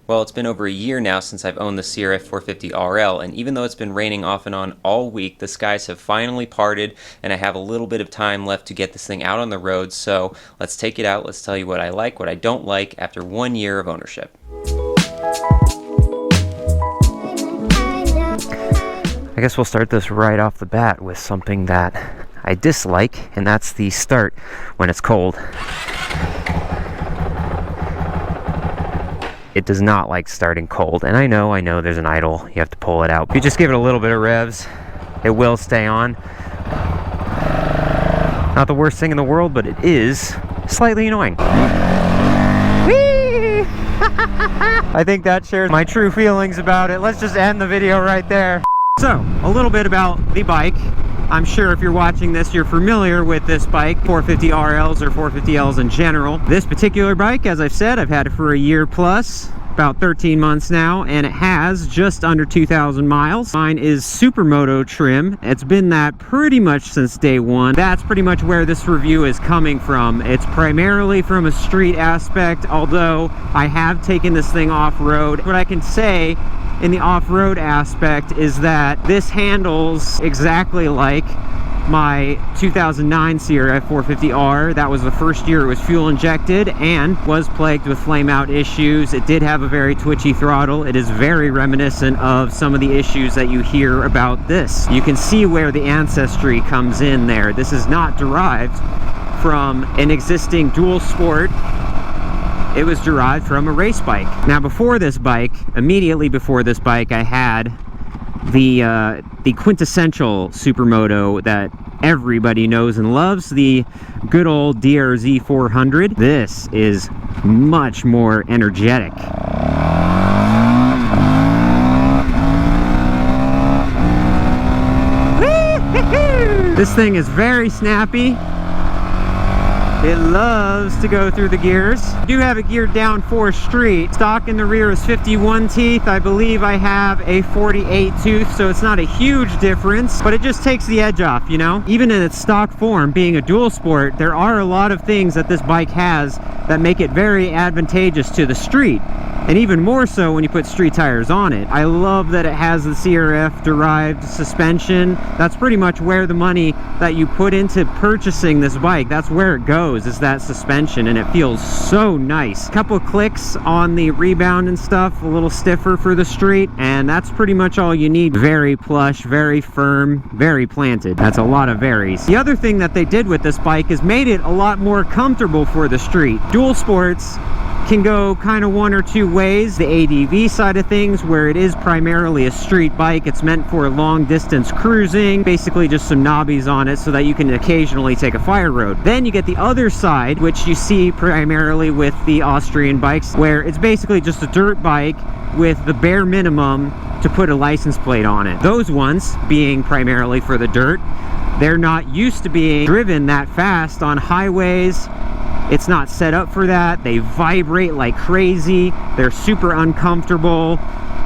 Well, it's been over a year now since I've owned the CRF450RL, and even though it's been raining off and on all week, the skies have finally parted, and I have a little bit of time left to get this thing out on the road, so let's take it out, let's tell you what I like, what I don't like, after 1 year of ownership. I guess we'll start this right off the bat with something that I dislike, and that's the start when it's cold. It does not like starting cold, and I know there's an idle, you have to pull it out. If you just give it a little bit of revs, it will stay on. Not the worst thing in the world, but it is slightly annoying. Whee! I think that shares my true feelings about it. Let's just end the video right there. So, a little bit about the bike. I'm sure if you're watching this, you're familiar with this bike, 450RLs or 450Ls in general. This particular bike, as I've said, I've had it for a year plus, about 13 months now, and it has just under 2,000 miles. Mine is Supermoto trim. It's been that pretty much since day one. That's pretty much where this review is coming from. It's primarily from a street aspect, although I have taken this thing off-road. What I can say in the off-road aspect is that this handles exactly like my 2009 CRF450R. That was the first year it was fuel injected and was plagued with flame out issues. It did have a very twitchy throttle. It is very reminiscent of some of the issues that you hear about this. You can see where the ancestry comes in there. This is not derived from an existing dual sport. It was derived from a race bike. Now before this bike, immediately before this bike, I had the quintessential Supermoto that everybody knows and loves, the good old DRZ 400. This is much more energetic. This thing is very snappy. It loves to go through the gears. I do have it geared down for street. Stock in the rear is 51 teeth. I believe I have a 48 tooth, so it's not a huge difference, but it just takes the edge off, you know? Even in its stock form, being a dual sport, there are a lot of things that this bike has that make it very advantageous to the street. And even more so when you put street tires on it. I love that it has the CRF derived suspension. That's pretty much where the money that you put into purchasing this bike, that's where it goes, is that suspension, and it feels so nice. Couple clicks on the rebound and stuff, a little stiffer for the street, and that's pretty much all you need. Very plush, very firm, very planted. That's a lot of varies. The other thing that they did with this bike is made it a lot more comfortable for the street. Dual sports can go kind of one or two ways. The ADV side of things, where it is primarily a street bike, it's meant for long distance cruising, basically just some knobbies on it so that you can occasionally take a fire road. Then you get the other side, which you see primarily with the Austrian bikes, where it's basically just a dirt bike with the bare minimum to put a license plate on it. Those ones being primarily for the dirt, they're not used to being driven that fast on highways. It's not set up for that. They vibrate like crazy. They're super uncomfortable.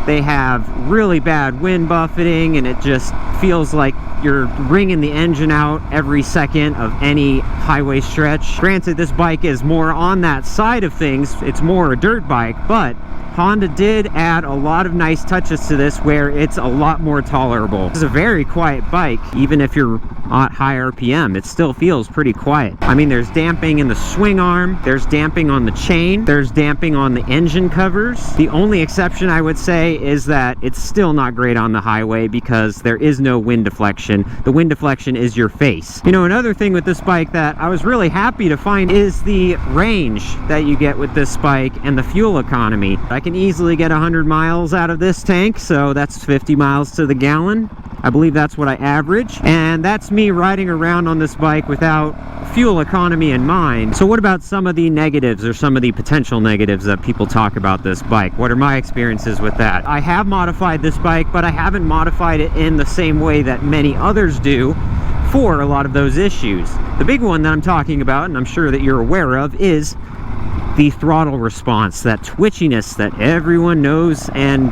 They have really bad wind buffeting, and it just feels like you're wringing the engine out every second of any highway stretch. Granted, this bike is more on that side of things. It's more a dirt bike, but Honda did add a lot of nice touches to this where it's a lot more tolerable. This is a very quiet bike. Even if you're at high RPM, it still feels pretty quiet. I mean, there's damping in the swing arm, there's damping on the chain, there's damping on the engine covers. The only exception I would say is that it's still not great on the highway because there is no wind deflection. The wind deflection is your face. You know, another thing with this bike that I was really happy to find is the range that you get with this bike and the fuel economy. I can easily get 100 miles out of this tank, so that's 50 miles to the gallon. I believe that's what I average, and that's me riding around on this bike without fuel economy in mind. So what about some of the negatives or some of the potential negatives that people talk about this bike? What are my experiences with that? I have modified this bike, but I haven't modified it in the same way that many others do for a lot of those issues. The big one that I'm talking about, and I'm sure that you're aware of, is the throttle response, that twitchiness that everyone knows and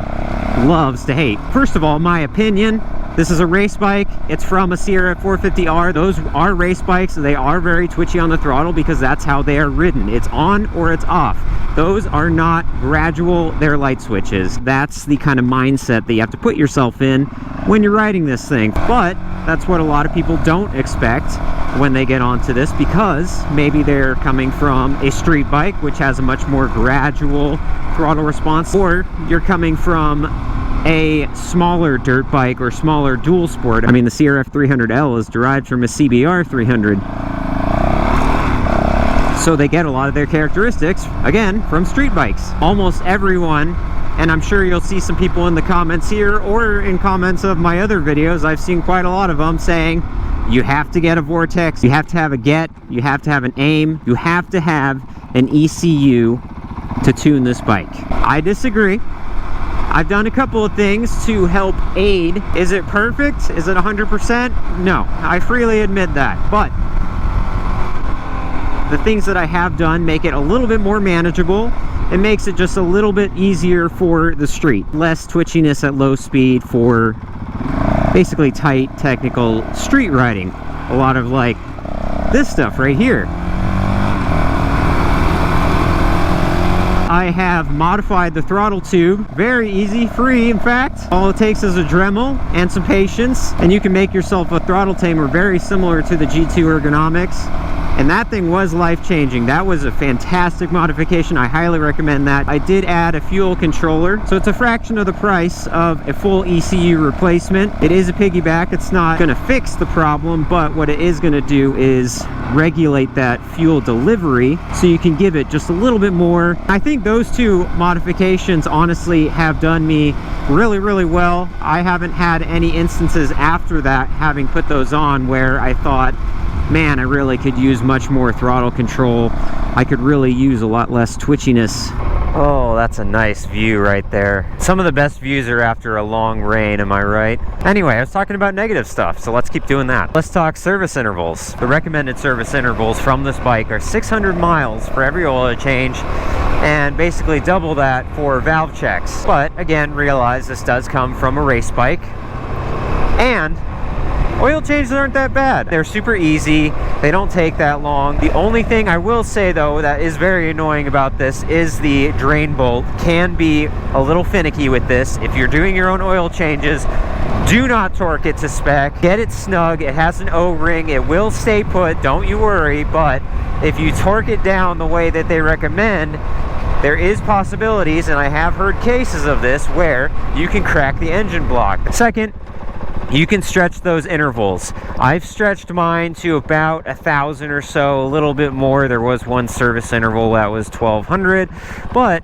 loves to hate. First of all, my opinion, This is a race bike. It's from a CRF450R. Those are race bikes. They are very twitchy on the throttle because that's how they are ridden. It's on or it's off. Those are not gradual, they're light switches. That's the kind of mindset that you have to put yourself in when you're riding this thing. But that's what a lot of people don't expect when they get onto this, because maybe they're coming from a street bike, which has a much more gradual throttle response, or you're coming from a smaller dirt bike or smaller dual sport. I mean, the CRF450RL is derived from a CBR 300. So they get a lot of their characteristics, again, from street bikes. Almost everyone, and I'm sure you'll see some people in the comments here or in comments of my other videos, I've seen quite a lot of them saying, you have to get a Vortex, you have to have a get, you have to have an aim, you have to have an ECU to tune this bike. I disagree. I've done a couple of things to help aid. Is it perfect? Is it 100%? No, I freely admit that. But the things that I have done make it a little bit more manageable. It makes it just a little bit easier for the street. Less twitchiness at low speed for basically tight, technical street riding. A lot of like this stuff right here. I have modified the throttle tube. Very easy, free in fact. All it takes is a Dremel and some patience, and you can make yourself a throttle tamer very similar to the G2 ergonomics. And that thing was life-changing. That was a fantastic modification. I highly recommend that. I did add a fuel controller, so it's a fraction of the price of a full ECU replacement. It is a piggyback. It's not going to fix the problem, but what it is going to do is regulate that fuel delivery so you can give it just a little bit more. I think those two modifications honestly have done me really, really well. I haven't had any instances after that, having put those on, where I thought, man, I really could use much more throttle control. I could really use a lot less twitchiness. Oh, that's a nice view right there. Some of the best views are after a long rain, am I right? Anyway, I was talking about negative stuff, so let's keep doing that. Let's talk service intervals. The recommended service intervals from this bike are 600 miles for every oil change, and basically double that for valve checks. But again, realize this does come from a race bike, and oil changes aren't that bad. They're super easy. They don't take that long. The only thing I will say though that is very annoying about this is the drain bolt can be a little finicky with this. If you're doing your own oil changes, do not torque it to spec. Get it snug. It has an O-ring. It will stay put, don't you worry. But if you torque it down the way that they recommend, there is possibilities, and I have heard cases of this, where you can crack the engine block. Second, you can stretch those intervals. I've stretched mine to about 1,000 or so, a little bit more. There was one service interval that was 1,200, but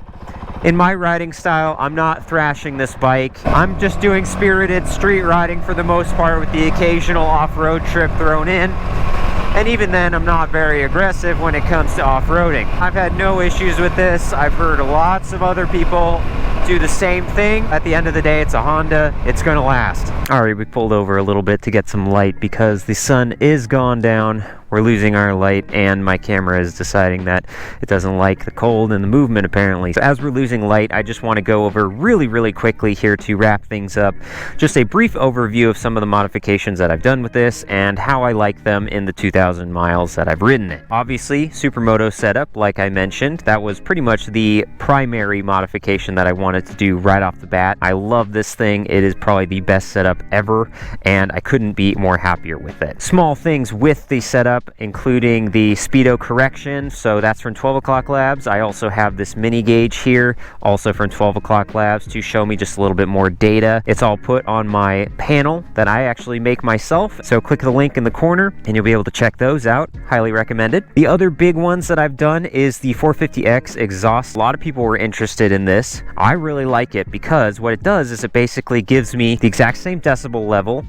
in my riding style, I'm not thrashing this bike. I'm just doing spirited street riding for the most part, with the occasional off-road trip thrown in. And even then, I'm not very aggressive when it comes to off-roading. I've had no issues with this. I've heard lots of other people do the same thing. At the end of the day, it's a Honda. It's gonna last. All right, we pulled over a little bit to get some light because the sun is gone down. We're losing our light, and my camera is deciding that it doesn't like the cold and the movement apparently. So as we're losing light, I just want to go over really quickly here to wrap things up. Just a brief overview of some of the modifications that I've done with this and how I like them in the 2,000 miles that I've ridden it. Obviously, Supermoto setup, like I mentioned, that was pretty much the primary modification that I wanted to do right off the bat. I love this thing. It is probably the best setup ever, and I couldn't be more happier with it. Small things with the setup, including the speedo correction, so that's from 12 O'Clock Labs. I also have this mini gauge here, also from 12 O'Clock Labs, to show me just a little bit more data. It's all put on my panel that I actually make myself, so click the link in the corner and you'll be able to check those out. Highly recommended. The other big ones that I've done is the 450X exhaust. A lot of people were interested in this. I really like it because what it does is it basically gives me the exact same decibel level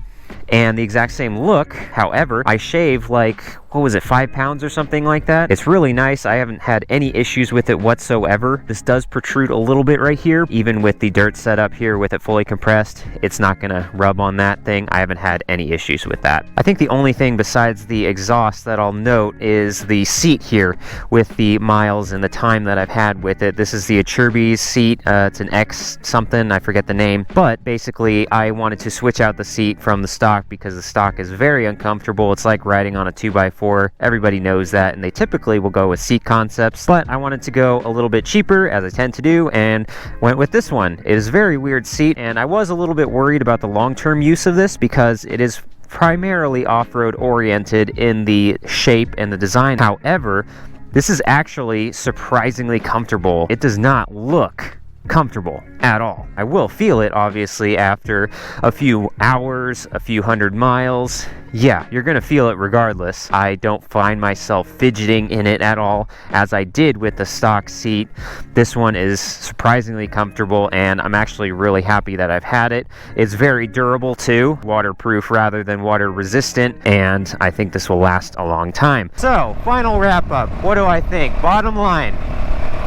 and the exact same look. However, I shave like, what was it, 5 pounds or something like that. It's really nice. I haven't had any issues with it whatsoever. This does protrude a little bit right here. Even with the dirt setup here with it fully compressed, it's not gonna rub on that thing. I haven't had any issues with that. I think the only thing besides the exhaust that I'll note is the seat here with the miles and the time that I've had with it. This is the Achirby's seat. It's an X something, I forget the name, but basically I wanted to switch out the seat from the stock because the stock is very uncomfortable. It's like riding on a 2x4. Everybody knows that, and they typically will go with Seat Concepts, but I wanted to go a little bit cheaper, as I tend to do, and went with this one. It is a very weird seat, and I was a little bit worried about the long-term use of this because it is primarily off-road oriented in the shape and the design. However, this is actually surprisingly comfortable. It does not look comfortable at all. I will feel it obviously after a few hours, a few hundred miles. Yeah, you're gonna feel it regardless. I don't find myself fidgeting in it at all as I did with the stock seat. This one is surprisingly comfortable, and I'm actually really happy that I've had it. It's very durable too, waterproof rather than water resistant, and I think this will last a long time. So, final wrap up. What do I think? Bottom line,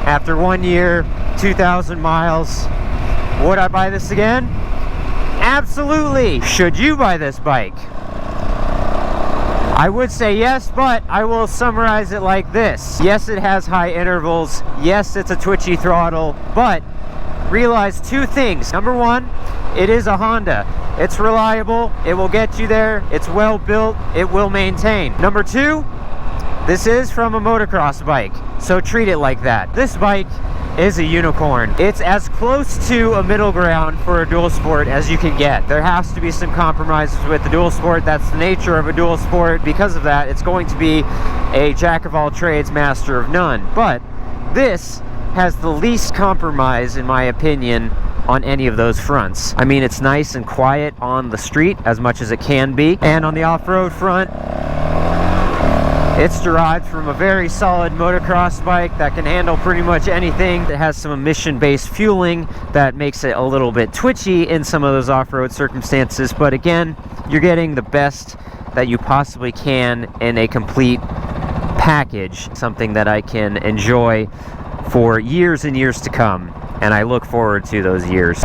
after 1 year, 2,000 miles, would I buy this again? Absolutely. Should you buy this bike? I would say yes, but I will summarize it like this. Yes, it has high intervals. Yes, it's a twitchy throttle, but realize two things. Number one, it is a Honda. It's reliable. It will get you there. It's well built. It will maintain. Number two, this is from a motocross bike, so treat it like that. This bike is a unicorn. It's as close to a middle ground for a dual sport as you can get. There has to be some compromises with the dual sport. That's the nature of a dual sport. Because of that, it's going to be a jack of all trades, master of none. But this has the least compromise, in my opinion, on any of those fronts. I mean, it's nice and quiet on the street as much as it can be, and on the off-road front, it's derived from a very solid motocross bike that can handle pretty much anything. It has some emission-based fueling that makes it a little bit twitchy in some of those off-road circumstances, but again, you're getting the best that you possibly can in a complete package, something that I can enjoy for years and years to come, and I look forward to those years.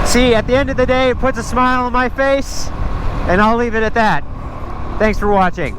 See, at the end of the day, it puts a smile on my face, and I'll leave it at that. Thanks for watching.